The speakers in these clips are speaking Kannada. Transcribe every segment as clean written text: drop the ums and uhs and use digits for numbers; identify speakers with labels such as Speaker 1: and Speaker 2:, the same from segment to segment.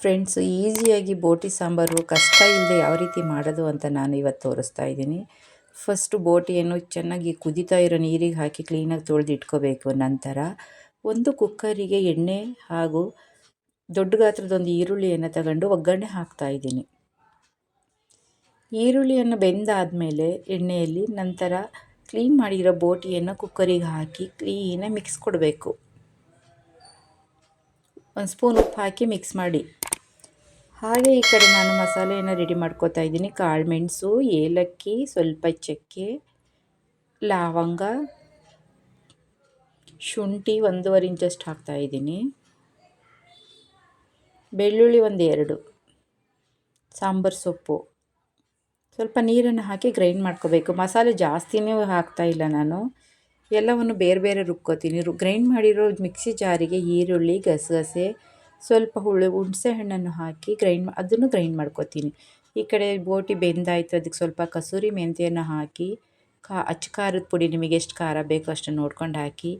Speaker 1: ಫ್ರೆಂಡ್ಸ್, ಈಸಿಯಾಗಿ ಬೋಟಿ ಸಾಂಬಾರು ಕಷ್ಟ ಇಲ್ಲದೆ ಯಾವ ರೀತಿ ಮಾಡೋದು ಅಂತ ನಾನು ಇವತ್ತು ತೋರಿಸ್ತಾ ಇದ್ದೀನಿ. ಫಸ್ಟು ಬೋಟಿಯನ್ನು ಚೆನ್ನಾಗಿ ಕುದೀತಾ ಇರೋ ನೀರಿಗೆ ಹಾಕಿ ಕ್ಲೀನಾಗಿ ತೊಳೆದು ಇಟ್ಕೋಬೇಕು. ನಂತರ ಒಂದು ಕುಕ್ಕರಿಗೆ ಎಣ್ಣೆ ಹಾಗೂ ದೊಡ್ಡ ಗಾತ್ರದೊಂದು ಈರುಳ್ಳಿಯನ್ನು ತಗೊಂಡು ಒಗ್ಗರಣೆ ಹಾಕ್ತಾಯಿದ್ದೀನಿ. ಈರುಳ್ಳಿಯನ್ನು ಬೆಂದಾದಮೇಲೆ ಎಣ್ಣೆಯಲ್ಲಿ ನಂತರ ಕ್ಲೀನ್ ಮಾಡಿರೋ ಬೋಟಿಯನ್ನು ಕುಕ್ಕರಿಗೆ ಹಾಕಿ ಕ್ಲೀನಾಗಿ ಮಿಕ್ಸ್ ಕೊಡಬೇಕು. ಒಂದು ಸ್ಪೂನ್ ಉಪ್ಪು ಹಾಕಿ ಮಿಕ್ಸ್ ಮಾಡಿ. ಹಾಗೆ ಈ ಕಡೆ ನಾನು ಮಸಾಲೆಯನ್ನು ರೆಡಿ ಮಾಡ್ಕೋತಾ ಇದ್ದೀನಿ. ಕಾಳುಮೆಣಸು, ಏಲಕ್ಕಿ, ಸ್ವಲ್ಪ ಚಕ್ಕೆ, ಲವಂಗ, ಶುಂಠಿ 1.5 ಇಂಚಷ್ಟು ಹಾಕ್ತಾಯಿದ್ದೀನಿ, ಬೆಳ್ಳುಳ್ಳಿ 1-2, ಸಾಂಬಾರು ಸೊಪ್ಪು, ಸ್ವಲ್ಪ ನೀರನ್ನು ಹಾಕಿ ಗ್ರೈಂಡ್ ಮಾಡ್ಕೋಬೇಕು. ಮಸಾಲೆ ಜಾಸ್ತಿನೇ ಹಾಕ್ತಾಯಿಲ್ಲ ನಾನು, ಎಲ್ಲವನ್ನು ಬೇರೆ ಬೇರೆ ರುಬ್ಕೋತೀನಿ. ಗ್ರೈಂಡ್ ಮಾಡಿರೋ ಮಿಕ್ಸಿ ಜಾರಿಗೆ ಈರುಳ್ಳಿ, ಗಸಗಸೆ, ಸ್ವಲ್ಪ ಹುಣಸೆ ಹಣ್ಣನ್ನು ಹಾಕಿ ಅದನ್ನು ಗ್ರೈಂಡ್ ಮಾಡ್ಕೋತೀನಿ. ಈ ಕಡೆ ಬೋಟಿ ಬೆಂದಾಯಿತು, ಅದಕ್ಕೆ ಸ್ವಲ್ಪ ಕಸೂರಿ ಮೆಂತ್ಯನ ಹಾಕಿ ಅಚ್ಚ ಖಾರದ ಪುಡಿ ನಿಮಗೆ ಎಷ್ಟು ಖಾರ ಬೇಕೋ ಅಷ್ಟು ನೋಡ್ಕೊಂಡು ಹಾಕಿ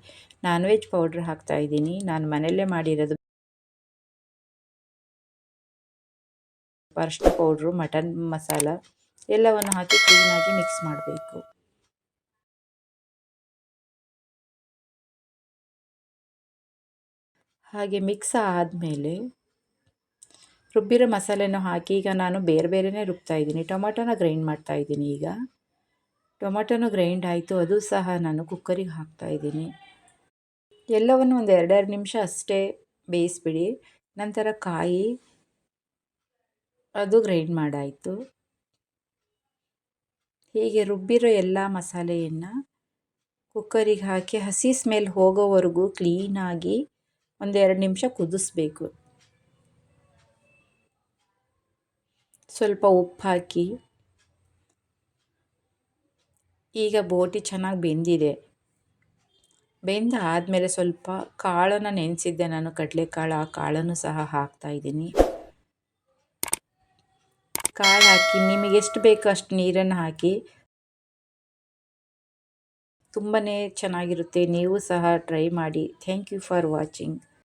Speaker 1: ನಾನ್ ವೆಜ್ ಪೌಡ್ರ್ ಹಾಕ್ತಾಯಿದ್ದೀನಿ. ನಾನು ಮನೆಯಲ್ಲೇ ಮಾಡಿರೋದು ಅರಿಶಿನ ಪೌಡ್ರು, ಮಟನ್ ಮಸಾಲ ಎಲ್ಲವನ್ನು ಹಾಕಿ ಕ್ಲೀನಾಗಿ ಮಿಕ್ಸ್ ಮಾಡಬೇಕು. ಹಾಗೆ ಮಿಕ್ಸ್ ಆದಮೇಲೆ ರುಬ್ಬಿರೋ ಮಸಾಲೆನೂ ಹಾಕಿ ಈಗ ನಾನು ಬೇರೆ ಬೇರೆನೇ ರುಬ್ತಾಯಿದ್ದೀನಿ. ಟೊಮೊಟೊನ ಗ್ರೈಂಡ್ ಮಾಡ್ತಾಯಿದ್ದೀನಿ. ಈಗ ಟೊಮೊಟೊನೂ ಗ್ರೈಂಡ್ ಆಯಿತು, ಅದು ಸಹ ನಾನು ಕುಕ್ಕರಿಗೆ ಹಾಕ್ತಾಯಿದ್ದೀನಿ. ಎಲ್ಲವನ್ನು ಒಂದು 2 ನಿಮಿಷ ಅಷ್ಟೇ ಬೇಯಿಸ್ಬಿಡಿ. ನಂತರ ಕಾಯಿ ಅದು ಗ್ರೈಂಡ್ ಮಾಡಾಯಿತು. ಹೀಗೆ ರುಬ್ಬಿರೋ ಎಲ್ಲ ಮಸಾಲೆಯನ್ನು ಕುಕ್ಕರಿಗೆ ಹಾಕಿ ಹಸಿ ಸ್ಮೆಲ್ ಹೋಗೋವರೆಗೂ ಕ್ಲೀನಾಗಿ 1-2 ನಿಮಿಷ ಕುದಿಸ್ಬೇಕು. ಸ್ವಲ್ಪ ಉಪ್ಪು ಹಾಕಿ. ಈಗ ಬೋಟಿ ಚೆನ್ನಾಗಿ ಬೆಂದಿದೆ. ಬೆಂದಾದಮೇಲೆ ಸ್ವಲ್ಪ ಕಾಳನ್ನು ನೆನೆಸಿದ್ದೆ ನಾನು, ಕಡಲೆಕಾಳು, ಆ ಕಾಳನ್ನು ಸಹ ಹಾಕ್ತಾಯಿದ್ದೀನಿ. ಕಾಳು ಹಾಕಿ ನಿಮಗೆ ಎಷ್ಟು ಬೇಕೋ ಅಷ್ಟು ನೀರನ್ನು ಹಾಕಿ. ತುಂಬಾ ಚೆನ್ನಾಗಿರುತ್ತೆ, ನೀವು ಸಹ ಟ್ರೈ ಮಾಡಿ. Thank you for watching.